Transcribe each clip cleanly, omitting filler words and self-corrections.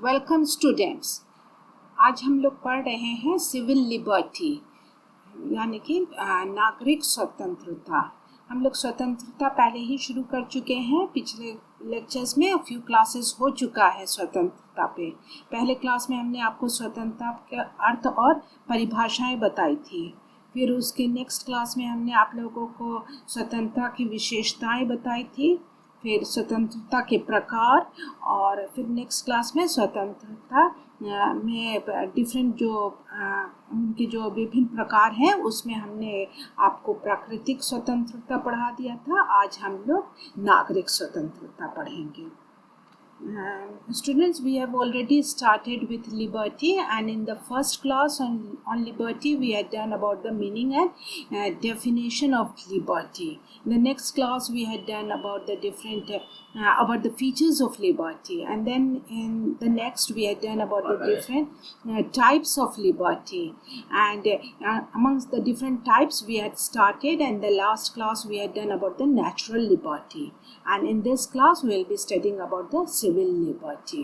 Welcome students. आज हम लोग पढ़ रहे हैं सिविल लिबर्टी यानी कि नागरिक स्वतंत्रता। हम लोग स्वतंत्रता पहले ही शुरू कर चुके हैं। पिछले लेक्चर्स में फ्यू क्लासेस हो चुका है स्वतंत्रता पे। पहले क्लास में हमने आपको स्वतंत्रता के अर्थ और परिभाषाएं बताई थी। फिर उसके नेक्स्ट क्लास में हमने आप लोगों को स्वतंत्रता की विशेषताएं बताई थी, फिर स्वतंत्रता के प्रकार, और फिर नेक्स्ट क्लास में स्वतंत्रता में डिफरेंट जो उनके जो विभिन्न प्रकार हैं उसमें हमने आपको प्राकृतिक स्वतंत्रता पढ़ा दिया था। आज हम लोग नागरिक स्वतंत्रता पढ़ेंगे। Students, we have already started with liberty, and in the first class on liberty we had done about the meaning and definition of liberty. In the next class we had done about the different about the features of liberty, and then in the next we had done about the different types of liberty, and amongst the different types we had started, and the last class we had done about the natural liberty, and in this class we will be studying about the civil liberty.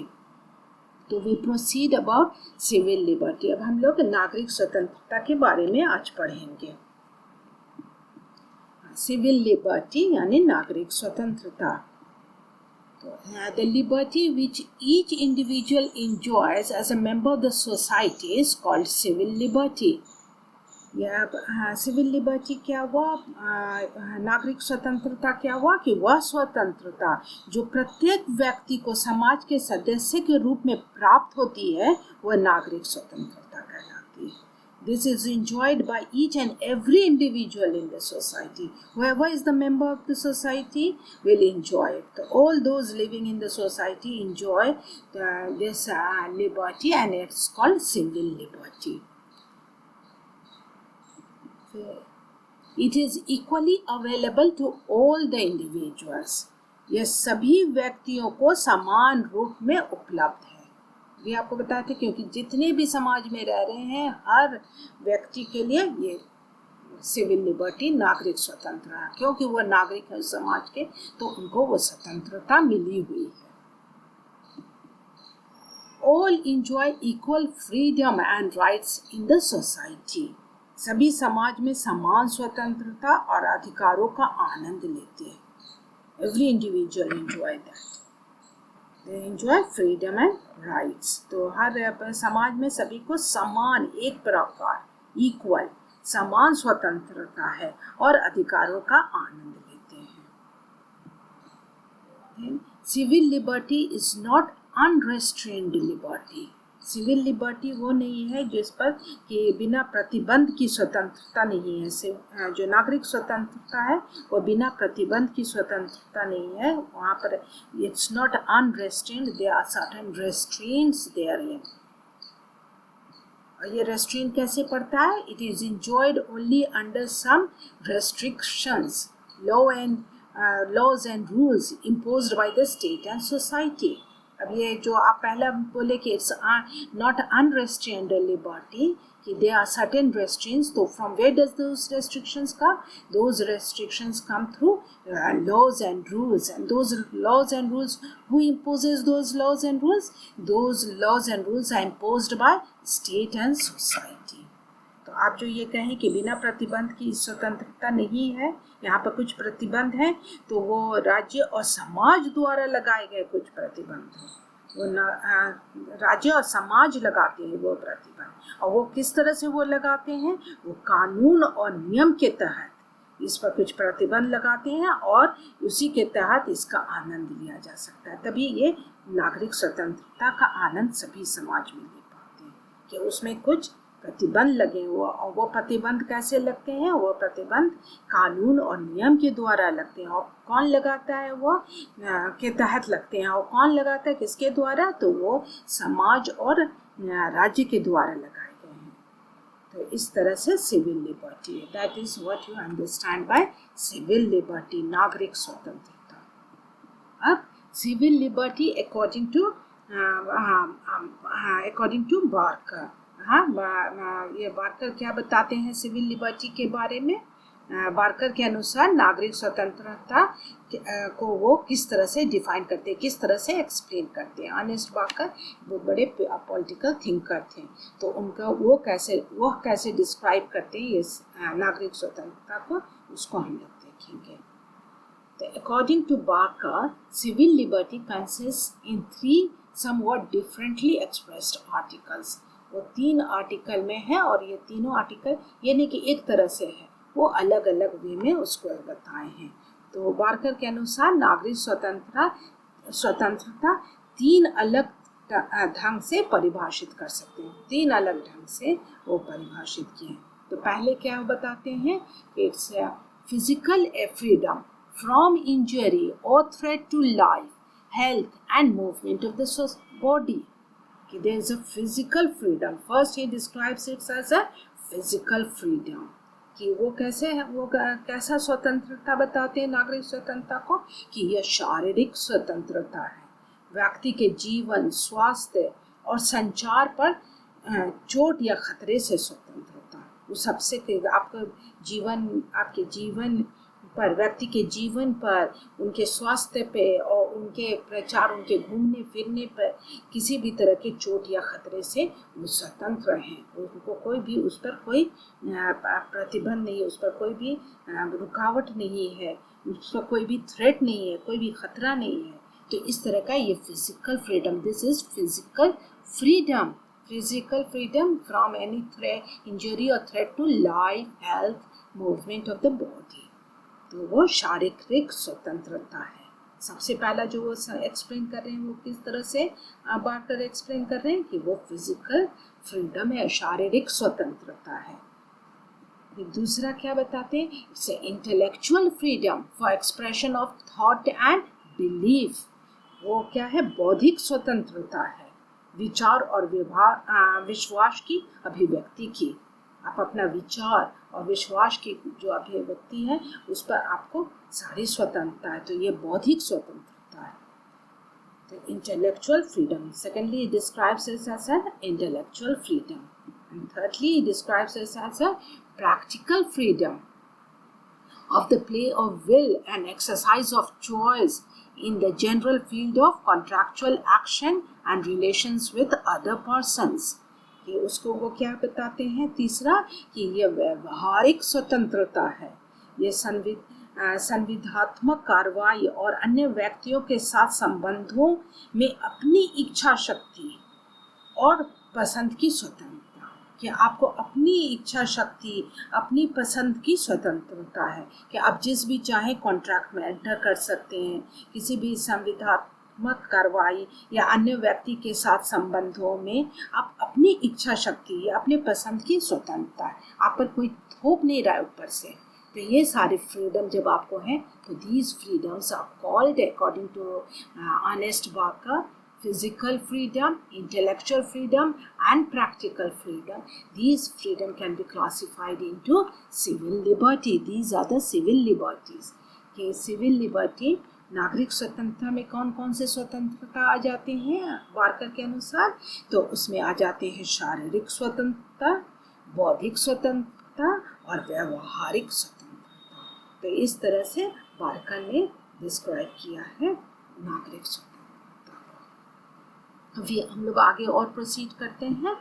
तो we proceed about civil liberty. अब हम लोग नागरिक स्वतंत्रता के बारे में आज पढ़ेंगे। सिविल लिबर्टी यानी नागरिक स्वतंत्रता। The liberty which each individual enjoys as a member of the society is called civil liberty. Civil liberty क्या हुआ, नागरिक स्वतंत्रता क्या हुआ कि वह स्वतंत्रता जो प्रत्येक व्यक्ति को समाज के सदस्य के रूप में प्राप्त होती है वह नागरिक स्वतंत्रता कहलाती है। This is enjoyed by each and every individual in the society. Whoever is the member of the society will enjoy it. All those living in the society enjoy this liberty, and it's called civil liberty. It is equally available to all the individuals. यह सभी व्यक्तियों को समान रूप में उपलब्ध है। ये आपको बताते हैं क्योंकि जितने भी समाज में रह रहे हैं हर व्यक्ति के लिए ये सिविल लिबर्टी नागरिक स्वतंत्रता है, क्योंकि वह नागरिक है समाज के तो उनको वो स्वतंत्रता मिली हुई है। All enjoy equal freedom and rights in the society. सभी समाज में समान स्वतंत्रता और अधिकारों का आनंद लेते हैं। Every individual enjoy that. They enjoy freedom and rights. तो हर समाज में सभी को समान एक प्रकार equal समान स्वतंत्रता है और अधिकारों का आनंद लेते हैं। Civil liberty is not unrestrained liberty. Civil liberty वो नहीं है जिस पर कि बिना प्रतिबंध की स्वतंत्रता नहीं है। जो नागरिक स्वतंत्रता है वो बिना प्रतिबंध की स्वतंत्रता नहीं है। वहाँ पर it's not unrestrained, there are certain restraints there in. और ये रेस्ट्रेंट कैसे पड़ता है? It is enjoyed only under some restrictions, laws and rules imposed by the state and society. अब ये जो आप पहले बोले कि इट्स नॉट अनरेस्ट्रेन्ड लिबर्टी, कि दे आर सर्टेन रेस्ट्रिक्शंस, तो from where does those restrictions come? Those restrictions come through laws and rules, and those laws and rules, who imposes those laws and rules? Those laws and rules are imposed by state and society. तो आप जो ये कहें कि बिना प्रतिबंध की स्वतंत्रता नहीं है, यहाँ पर कुछ प्रतिबंध हैं, तो वो राज्य और समाज द्वारा लगाए गए कुछ प्रतिबंध हैं। वो राज्य और समाज लगाते हैं वो प्रतिबंध, और वो किस तरह से वो लगाते हैं? वो कानून और नियम के तहत इस पर कुछ प्रतिबंध लगाते हैं और उसी के तहत इसका आनंद लिया जा सकता है। तभी ये नागरिक स्वतंत्रता का आनंद सभी समाज में ले पाते हैं कि उसमें कुछ प्रतिबंध लगे हुए। और वो प्रतिबंध कैसे लगते हैं? वो प्रतिबंध कानून और नियम के द्वारा लगते हैं। और कौन लगाता है? वो के तहत लगते हैं। और कौन लगाता है? किसके द्वारा? तो वो समाज और राज्य के द्वारा लगाए गए हैं। तो इस तरह से सिविल लिबर्टी है। That is what you understand by civil liberty, नागरिक स्वतंत्रता। अब civil liberty according to Barker, हाँ, ये बार्कर क्या बताते हैं सिविल लिबर्टी के बारे में? बार्कर के अनुसार नागरिक स्वतंत्रता को वो किस तरह से डिफाइन करते हैं, किस तरह से एक्सप्लेन करते हैं। अर्नेस्ट बार्कर बहुत बड़े पॉलिटिकल थिंकर थे, तो उनका वो कैसे डिस्क्राइब करते हैं इस नागरिक स्वतंत्रता को, उसको हम लोग देखेंगे। तो according to Barker, civil liberty consist in 3 somewhat differently expressed articles। वो 3 आर्टिकल में है और ये तीनों आर्टिकल ये नहीं कि एक तरह से है, वो अलग अलग वे में उसको बताए हैं। तो बार्कर के अनुसार नागरिक स्वतंत्रता 3 अलग ढंग से परिभाषित कर सकते हैं, 3 अलग ढंग से वो परिभाषित किए हैं। तो पहले क्या बताते हैं, it's physical freedom from injury और threat to life, health and movement of the body। There is a physical freedom. First he describes it as a physical freedom, कि वो कैसे है, वो कैसा स्वतंत्रता बताते हैं नागरिक स्वतंत्रता को, कि यह शारीरिक स्वतंत्रता है, व्यक्ति के जीवन, स्वास्थ्य और संचार पर चोट या खतरे से स्वतंत्रता। वो सबसे आपके जीवन पर, व्यक्ति के जीवन पर, उनके स्वास्थ्य पे और उनके प्रचार, उनके घूमने फिरने पर किसी भी तरह के चोट या खतरे से वो स्वतंत्र हैं। उनको कोई भी उस पर कोई प्रतिबंध नहीं है, उस पर कोई भी रुकावट नहीं है, उस पर कोई भी थ्रेट नहीं है, कोई भी खतरा नहीं है। तो इस तरह का ये physical freedom, this is physical freedom, physical freedom from any threat, injury और threat to life, health, movement of the body. तो वो शारीरिक स्वतंत्रता है। सबसे पहला जो वो एक्सप्लेन कर रहे हैं, वो किस तरह से बार्कर एक्सप्लेन कर रहे हैं, कि वो फिजिकल फ्रीडम है, शारीरिक स्वतंत्रता है। दूसरा क्या बताते हैं, it's intellectual freedom for expression of thought and belief. वो क्या है, बौद्धिक स्वतंत्रता है, विचार और विश्वास की अभिव्यक्ति की। आप अपना विचार और विश्वास की जो अभिव्यक्ति है उस पर आपको सारी स्वतंत्रता है, तो ये बौद्धिक स्वतंत्रता है। तो intellectual freedom, secondly he describes it as an intellectual freedom, and thirdly he describes it as a practical freedom of the play of will and exercise of choice in the general field of contractual action and relations with other persons। कि उसको वो क्या बताते हैं, तीसरा, कि ये व्यवहारिक स्वतंत्रता है, ये संविधात्मक कार्रवाई और अन्य व्यक्तियों के साथ संबंधों में अपनी इच्छा शक्ति और पसंद की स्वतंत्रता, कि आपको अपनी इच्छा शक्ति, अपनी पसंद की स्वतंत्रता है, कि आप जिस भी चाहे कॉन्ट्रैक्ट में एंटर कर सकते हैं, किसी भी संविधात्मक कार्रवाई या अन्य व्यक्ति के साथ संबंधों में आप अपनी इच्छा शक्ति या अपने पसंद की स्वतंत्रता है, आप पर कोई थोप नहीं रहा है ऊपर से। तो ये सारे फ्रीडम जब आपको हैं, तो these freedoms are called according to Ernest Barker physical freedom, intellectual freedom and practical freedom. These freedom can be classified into civil liberty. These are the civil liberties. कि civil liberty, नागरिक स्वतंत्रता में कौन कौन से स्वतंत्रता आ जाते हैं बार्कर के अनुसार, तो उसमें आ जाते हैं शारीरिक स्वतंत्रता, बौद्धिक स्वतंत्रता और व्यवहारिक स्वतंत्रता। तो इस तरह से बार्कर ने डिस्क्राइब किया है नागरिक स्वतंत्रता। अभी हम लोग आगे और प्रोसीड करते हैं।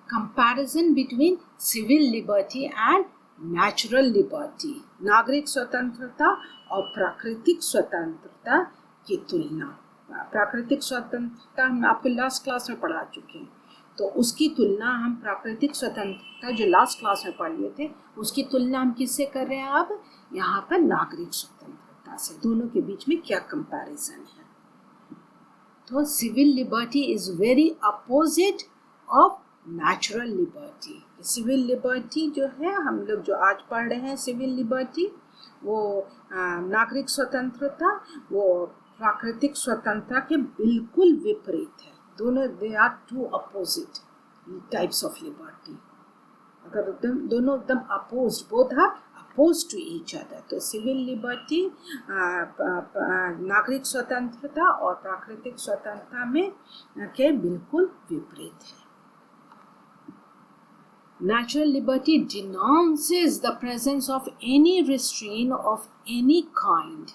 Comparison between civil liberty and natural liberty, नागरिक स्वतंत्रता और प्राकृतिक स्वतंत्रता की तुलना। प्राकृतिक स्वतंत्रता हम आपको लास्ट क्लास में पढ़ा चुके हैं, तो उसकी तुलना हम प्राकृतिक स्वतंत्रता जो लास्ट क्लास में पढ़ लिए थे, उसकी तुलना हम किससे कर रहे हैं अब यहाँ पर, नागरिक स्वतंत्रता से। दोनों के बीच में क्या कंपैरिजन है। तो civil liberty is very opposite of natural liberty. Civil liberty जो है, हम लोग जो आज पढ़ रहे हैं सिविल लिबर्टी, वो नागरिक स्वतंत्रता, वो प्राकृतिक स्वतंत्रता के बिल्कुल विपरीत है। दोनों, they are two opposite types of liberty. अगर दोनों एकदम oppose, both are opposed to each other। तो सिविल लिबर्टी, नागरिक स्वतंत्रता और प्राकृतिक स्वतंत्रता में के बिल्कुल विपरीत है। Natural liberty denounces the presence of any restraint of any kind.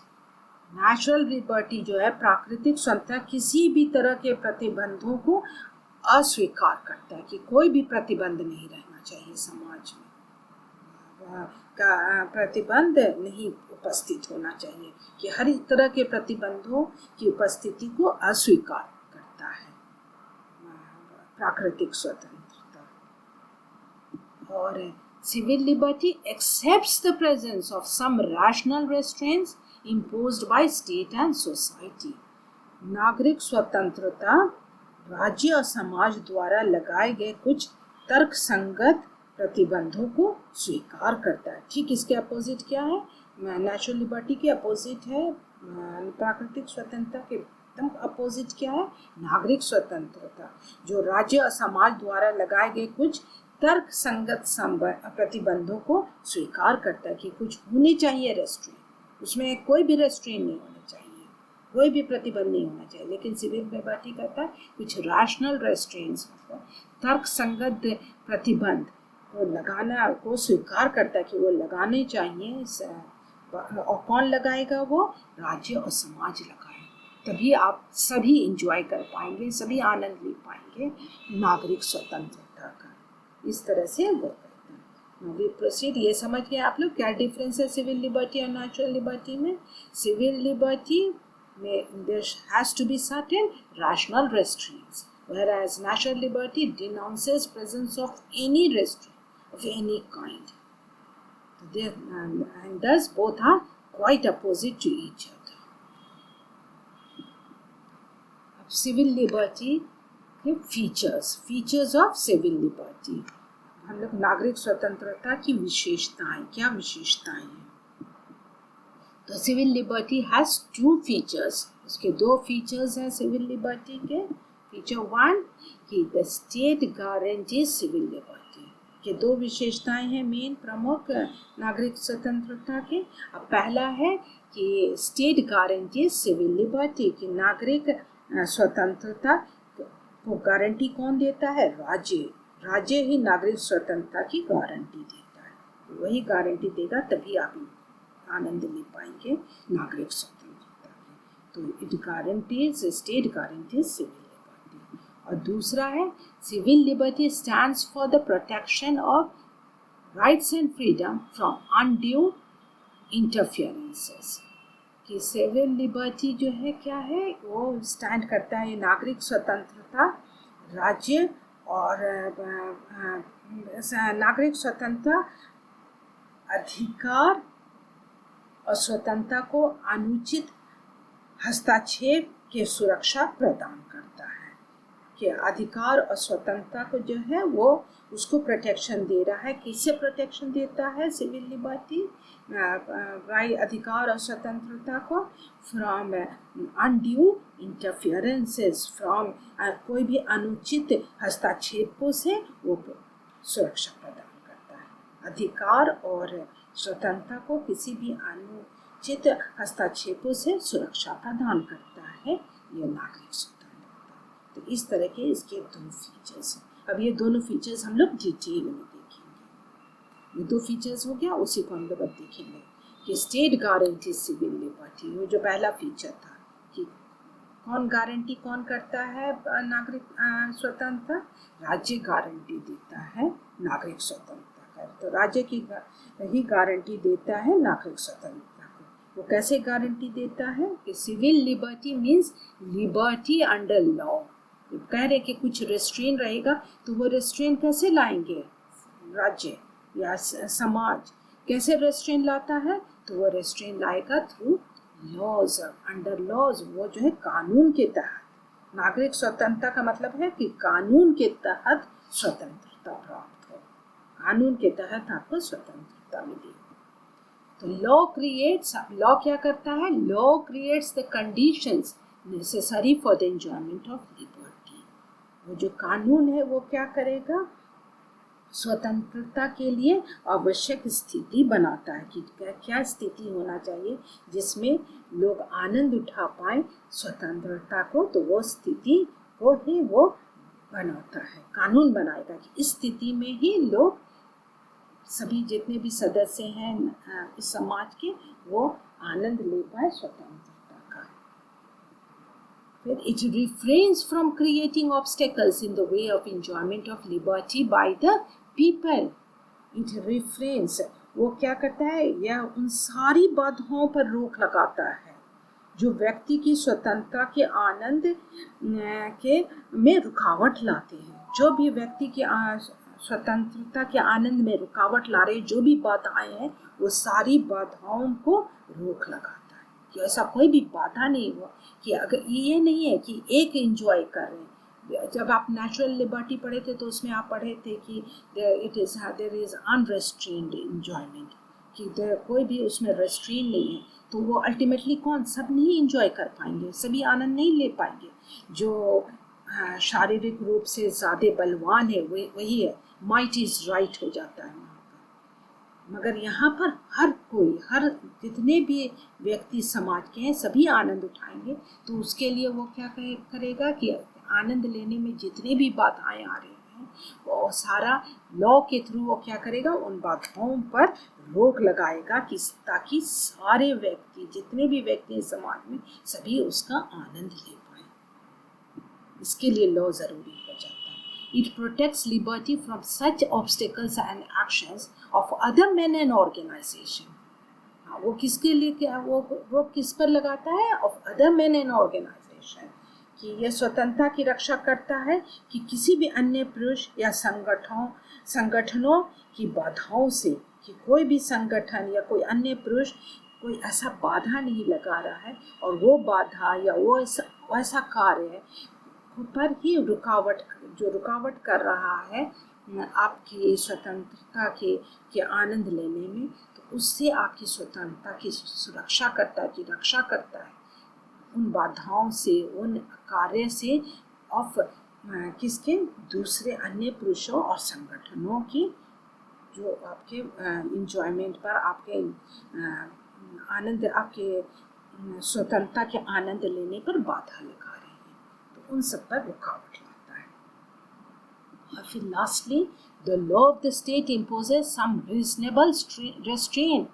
Natural liberty जो है, प्राकृतिक स्वतंत्रता, किसी भी तरह के प्रतिबंधों को अस्वीकार करता है कि कोई भी प्रतिबंध नहीं रहना चाहिए समाज में, का प्रतिबंध नहीं उपस्थित होना चाहिए, कि हर एक तरह के प्रतिबंधों की उपस्थिति को अस्वीकार करता है प्राकृतिक स्वतंत्रता। और civil liberty accepts the presence of some rational restraints imposed by state and society. नागरिक स्वतंत्रता राज्य और समाज द्वारा लगाए गए कुछ तर्क संगत प्रतिबंधों को स्वीकार करता है। ठीक इसके अपोजिट क्या है? नेचुरल लिबर्टी के अपोजिट है प्राकृतिक स्वतंत्रता के एकदम अपोजिट क्या है? नागरिक स्वतंत्रता, जो राज्य और समाज द्वारा लगाए गए कुछ तर्क संगत प्रतिबंधों को स्वीकार करता है कि कुछ होने चाहिए रेस्ट्रेंट, उसमें कोई भी रेस्ट्रेंट नहीं होना चाहिए, कोई भी प्रतिबंध नहीं होना चाहिए। लेकिन सिविल लिबर्टी कहता है कुछ रैशनल रेस्ट्रेंट्स, तर्क संगत प्रतिबंध को लगाना को स्वीकार करता है कि वो लगाने चाहिए। और कौन लगाएगा? वो राज्य और समाज लगाए, तभी आप सभी इंजॉय कर पाएंगे, सभी आनंद ले पाएंगे नागरिक स्वतंत्रता का। इस तरह से वो वी प्रोसीड। ये समझ गए आप लोग क्या डिफरेंस है सिविल लिबर्टी और नेचुरल लिबर्टी में? सिविल लिबर्टी में there has to be certain rational restraints, whereas natural liberty denounces presence of any restraint of any kind. And thus both are quite opposite to each other. अब civil liberty के features of civil liberty. हम लोग नागरिक स्वतंत्रता की विशेषताएं, क्या विशेषताएं हैं? तो civil liberty has two features, उसके दो फीचर्स हैं सिविल लिबर्टी के। फीचर वन कि the state guarantees civil liberty, के दो विशेषताएं हैं मेन प्रमुख नागरिक स्वतंत्रता के। अब पहला है कि स्टेट गारंटीज सिविल लिबर्टी, कि नागरिक स्वतंत्रता को गारंटी कौन देता है? राज्य ही नागरिक स्वतंत्रता की गारंटी देता है। वही गारंटी देगा तभी आप आनंद ले पाएंगे नागरिक स्वतंत्रता की। तो it guarantees, state guarantees civil liberty. और दूसरा है civil liberty stands for the protection of rights and freedom from undue interferences, कि सिविल लिबर्टी जो है क्या है? वो स्टैंड करता है नागरिक स्वतंत्रता, राज्य और नागरिक स्वतंत्रता अधिकार और स्वतंत्रता को अनुचित हस्तक्षेप के सुरक्षा प्रदान करता है, कि अधिकार और स्वतंत्रता को जो है वो उसको प्रोटेक्शन दे रहा है। किससे प्रोटेक्शन देता है सिविल लिबर्टी? अधिकार और स्वतंत्रता को फ्रॉम अनड्यू इंटरफियरेंसेस, फ्रॉम कोई भी अनुचित हस्तक्षेपों से वो सुरक्षा प्रदान करता है। अधिकार और स्वतंत्रता को किसी भी अनुचित हस्तक्षेपों से सुरक्षा प्रदान करता है ये नागरिक स्वतंत्रता। तो इस तरह के इसके दो फीचर्स हैं। अब ये दोनों फीचर्स हम लोग डिटेल में देखेंगे। ये दो फीचर्स हो गया, उसी को हम लोग अब देखेंगे कि स्टेट गारंटी सिविल लिबर्टी, वो जो पहला फीचर था कि कौन गारंटी कौन करता है नागरिक स्वतंत्रता? राज्य गारंटी देता है नागरिक स्वतंत्रता का। तो राज्य की ही गारंटी देता है नागरिक स्वतंत्रता को। वो कैसे गारंटी देता है? कि civil liberty means liberty under law. कह रहे कि कुछ रेस्ट्रेंट रहेगा, तो वो रेस्ट्रेंट कैसे लाएंगे? राज्य या समाज कैसे रेस्ट्रेंट लाता है? तो वो रेस्ट्रेंट लाएगा थ्रू लॉज, अंडर लॉज, वो जो है कानून के तहत। नागरिक स्वतंत्रता का मतलब है कि कानून के तहत स्वतंत्रता प्राप्त हो, कानून के तहत आपको स्वतंत्रता मिली। तो लॉ क्रिएट्स, लॉ क्या करता है? Law creates the conditions necessary for the enjoyment of liberty. वो जो कानून है वो क्या करेगा? स्वतंत्रता के लिए आवश्यक स्थिति बनाता है कि क्या स्थिति होना चाहिए जिसमें लोग आनंद उठा पाए स्वतंत्रता को। तो वो स्थिति को ही वो बनाता है, कानून बनाएगा कि इस स्थिति में ही लोग सभी जितने भी सदस्य हैं इस समाज के वो आनंद ले पाए स्वतंत्रता का। फिर it reference from creating obstacles in the way of enjoyment of liberty by the people. It reference, वो क्या करता है, यह उन सारी बाधाओं पर रोक लगाता है जो व्यक्ति की स्वतंत्रता के आनंद के में रुकावट लाते हैं। जो भी व्यक्ति की स्वतंत्रता के आनंद में रुकावट ला रहे जो भी बाधाएं हैं वो सारी बाधाओं को रोक लगाता है कि ऐसा कोई भी बाधा नहीं हुआ कि अगर ये नहीं है कि एक एंजॉय कर रहे हैं। जब आप नेचुरल लिबर्टी पढ़े थे तो उसमें आप पढ़े थे कि देयर इज अनरेस्ट्रेन्ड एंजॉयमेंट, कि कोई भी उसमें रेस्ट्रेन नहीं है। तो वो अल्टीमेटली कौन, सब नहीं एंजॉय कर पाएंगे, सभी आनंद नहीं ले पाएंगे। जो शारीरिक रूप से ज़्यादा बलवान है वही है, माइट इज़ राइट हो जाता है वहाँ पर। मगर यहाँ पर हर कोई, हर जितने भी व्यक्ति समाज के हैं सभी आनंद उठाएंगे। तो उसके लिए वो क्या करेगा कि आनंद लेने में जितने भी बाधाएं आ रही हैं वो सारा लॉ के थ्रू वो क्या करेगा, उन बाधाओं पर रोक लगाएगा कि ताकि सारे व्यक्ति, जितने भी व्यक्ति समाज में, सभी उसका आनंद ले पाए। इसके लिए लॉ जरूरी हो जाता है। It protects liberty from such obstacles and actions of other men and organisation. वो किसके लिए, क्या वो किस पर लगाता है, of other men and organisation, कि यह स्वतंत्रता की रक्षा करता है कि किसी भी अन्य पुरुष या संगठनों की बाधाओं से, कि कोई भी संगठन या कोई अन्य पुरुष कोई ऐसा बाधा नहीं लगा रहा है और वो बाधा या वो ऐसा कार्य पर ही रुकावट कर रहा है आपकी स्वतंत्रता के आनंद लेने में, तो उससे आपकी स्वतंत्रता की सुरक्षा करता है, की रक्षा करता है उन बाधाओं से, उन कार्य से ऑफ किसके, दूसरे अन्य पुरुषों और संगठनों की जो आपके इंजॉयमेंट पर, आपके आनंद, आपके स्वतंत्रता के आनंद लेने पर बाधा लगा रहे हैं, तो उन सब पर रुकावट लाता है। और फिर lastly, the law of the state imposes some reasonable restraint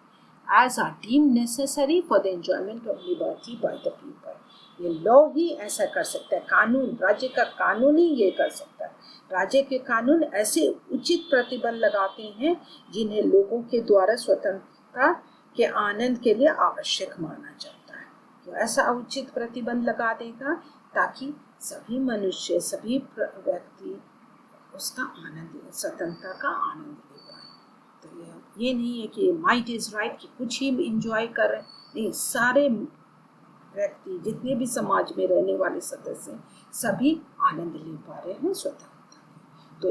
as are deemed necessary for the enjoyment of liberty by the people। ये लॉ ही ऐसा कर सकता है, कानून, राज्य का कानून ही ये कर सकता है। राज्य के कानून ऐसे उचित प्रतिबंध लगाते हैं जिन्हें लोगों के द्वारा स्वतंत्रता के आनंद के लिए आवश्यक माना जाता है। तो ऐसा उचित प्रतिबंध लगा देगा ताकि सभी मनुष्य, सभी व्यक्ति उसका आनंद, स्वतंत्रता का आनंद ले पाए। तो ये नहीं है कि माइट इज राइट, कि कुछ ही इंजॉय कर रहे, नहीं, सारे व्यक्ति, जितने भी समाज में रहने वाले सदस्य सभी आनंद ले पा रहे हैं स्वतंत्रता। तो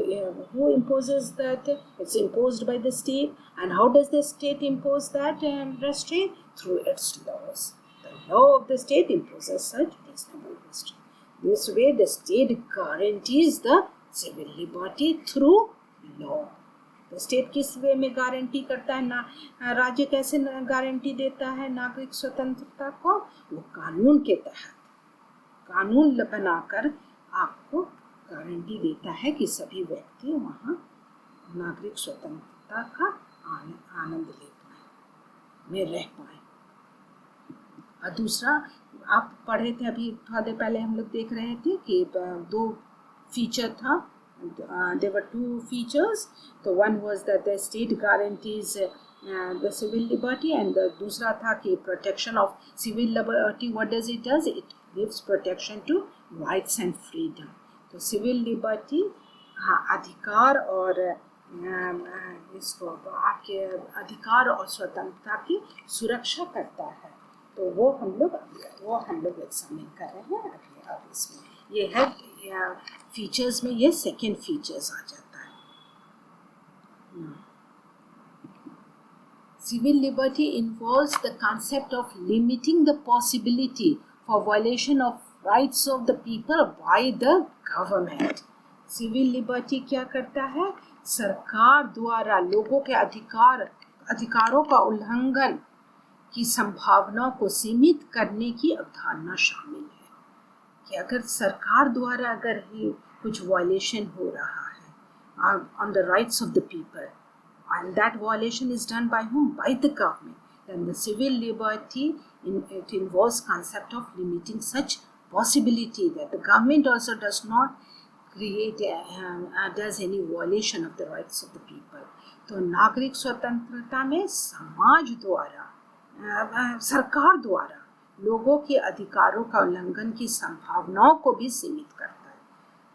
who imposes that? It's imposed by the state. And how does the state impose that restraint? Through its laws. The law of the state imposes such reasonable restraint. This way the state guarantees the civil liberty through law। तो state किस वे में guarantee करता है, ना राज्य कैसे guarantee देता है नागरिक स्वतंत्रता को, वो कानून के तहत, कानून बनाकर आपको गारंटी देता है कि सभी व्यक्ति वहाँ नागरिक स्वतंत्रता का आनंद ले पाए, में रह पाए। और दूसरा आप पढ़े थे अभी थोड़ी देर पहले, हम लोग देख रहे थे कि दो फीचर था, there were two features। तो one was that the state guarantees the civil liberty, and the दूसरा था कि protection of civil liberty, what does it does, it gives protection to rights and freedom। तो civil liberty अधिकार और इसको आपके अधिकार और स्वतंत्रता की सुरक्षा करता है। तो वो हम लोग एग्जामिन कर रहे हैं अभी। अब इसमें ये है फीचर्स में, ये सेकेंड फीचर्स आ जाता है। Civil liberty involves the concept of limiting the possibility for violation of rights of the people by the government। Civil liberty क्या करता है, सरकार द्वारा लोगों के अधिकारों का उल्लंघन की संभावना को सीमित करने की अवधारणा शामिल है। कि अगर सरकार द्वारा अगर ही कुछ वायलेशन हो रहा है on the rights of the people, and that violation is done by whom? By the government. Then the civil liberty, it involves concept of limiting such possibility that the government also does not create does any violation of the rights of the people. तो नागरिक स्वतंत्रता में समाज द्वारा सरकार द्वारा लोगों के अधिकारों का उल्लंघन की संभावनाओं को भी सीमित करता है,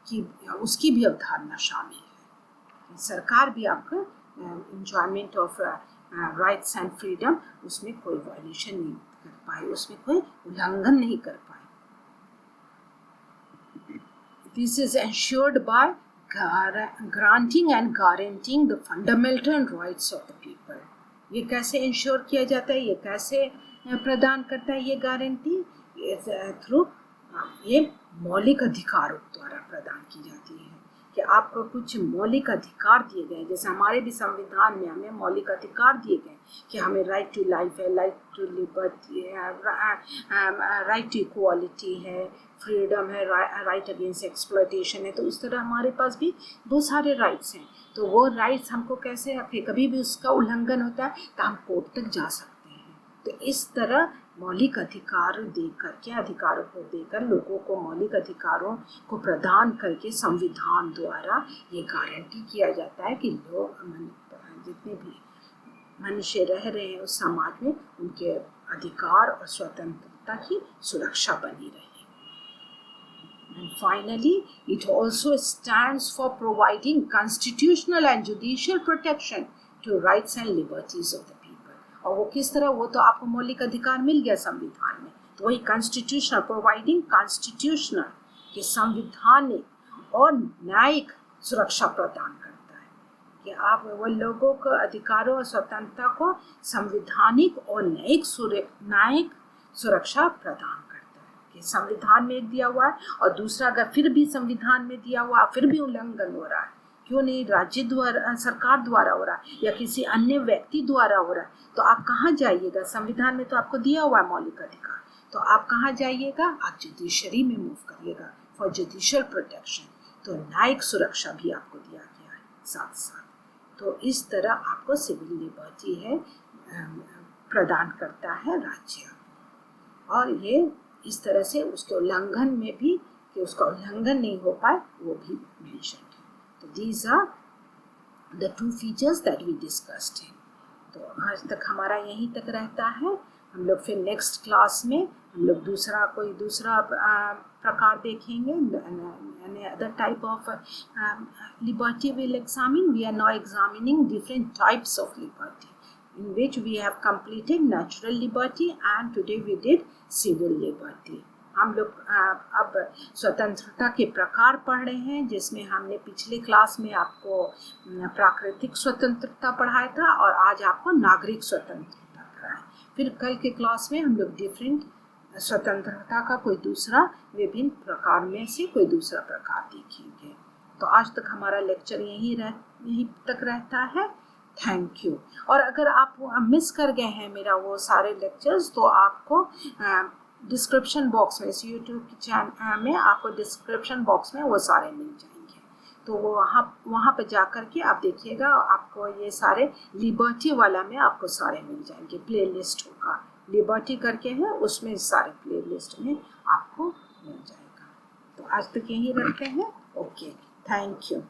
कि उसकी भी अवधारणा शामिल है। सरकार भी आपका enjoyment of rights and freedom, उसमें कोई वायलेशन नहीं कर पाए, उसमें कोई उल्लंघन नहीं कर पाए। This is ensured by granting and guaranteeing the fundamental rights of the people. ये कैसे इंश्योर किया जाता है, ये कैसे प्रदान करता है ये गारंटी? थ्रू ये मौलिक अधिकारों द्वारा प्रदान की जाती है कि आपको कुछ मौलिक अधिकार दिए गए, जैसे हमारे भी संविधान में हमें मौलिक अधिकार दिए गए कि हमें राइट टू लाइफ है, राइट टू लिबर्टी है, राइट टू इक्वालिटी है, फ्रीडम है, राइट अगेंस्ट एक्सप्लॉयटेशन है। तो उस तरह हमारे पास भी बहुत सारे राइट्स हैं। तो वो राइट्स हमको कैसे, कभी भी उसका उल्लंघन होता है तो हम कोर्ट तक जा सकते हैं। तो इस तरह मौलिक अधिकार देकर के, अधिकारों को देकर, लोगों को मौलिक अधिकारों को प्रदान करके संविधान द्वारा ये गारंटी किया जाता है कि लोग, जितने भी मनुष्य रह रहे हैं उस समाज में, उनके अधिकार और स्वतंत्रता की सुरक्षा बनी रहे। And finally, it also stands for providing constitutional and judicial protection to rights and liberties of the people. और वो किस तरह, वो तो आपको मौलिक अधिकार मिल गया संविधान में, तो वही कॉन्स्टिट्यूशनल, प्रोवाइडिंग कॉन्स्टिट्यूशनल के संविधानिक और न्यायिक सुरक्षा प्रदान करता है कि आप वो लोगों को अधिकारों और स्वतंत्रता को संविधानिक और न्यायिक सुरक्षा प्रदान करता है कि संविधान में एक दिया हुआ है और दूसरा अगर फिर भी संविधान में दिया हुआ फिर भी उल्लंघन हो रहा है, क्यों नहीं, राज्य द्वारा, सरकार द्वारा हो रहा है या किसी अन्य व्यक्ति द्वारा हो रहा है, तो आप कहाँ जाइएगा? संविधान में तो आपको दिया हुआ है मौलिक अधिकार, तो आप कहाँ जाइएगा? आप जुडिशरी में मूव करिएगा फॉर जुडिशियल प्रोटेक्शन। तो न्यायिक सुरक्षा भी आपको दिया गया है साथ साथ। तो इस तरह आपको सिविल लिबर्टी है प्रदान करता है राज्य, और ये इस तरह से उसके उल्लंघन में भी, कि उसका उल्लंघन नहीं हो पाए, वो भी मेंशन है। तो these are the two features that we discussed in. तो आज तक हमारा यहीं तक रहता है। हम लोग फिर नेक्स्ट क्लास में हम लोग कोई दूसरा प्रकार देखेंगे, other type of liberty will examine. We are now examining different types of liberty in which we have completed natural liberty and today we did civil liberty. हम लोग अब स्वतंत्रता के प्रकार पढ़ रहे हैं, जिसमें हमने पिछले क्लास में आपको प्राकृतिक स्वतंत्रता पढ़ाया था और आज आपको नागरिक स्वतंत्रता पढ़ाया। फिर कल के क्लास में हम लोग डिफरेंट स्वतंत्रता का कोई दूसरा, विभिन्न प्रकार में से कोई दूसरा प्रकार देखेंगे। तो आज तक हमारा लेक्चर यहीं तक रहता है। Thank you. और अगर आप मिस कर गए हैं मेरा वो सारे लेक्चर्स, तो आपको डिस्क्रिप्शन बॉक्स में, इस यूट्यूब की चैनल में आपको डिस्क्रिप्शन बॉक्स में वो सारे मिल जाएंगे। तो वो वहाँ पे जा कर के आप देखिएगा, आपको ये सारे लिबर्टी वाला में आपको सारे मिल जाएंगे। प्ले लिस्ट होगा, लिबर्टी करके है, उसमें सारे प्ले लिस्ट में आपको मिल जाएगा। तो आज तक यही रखते हैं। Okay, thank you.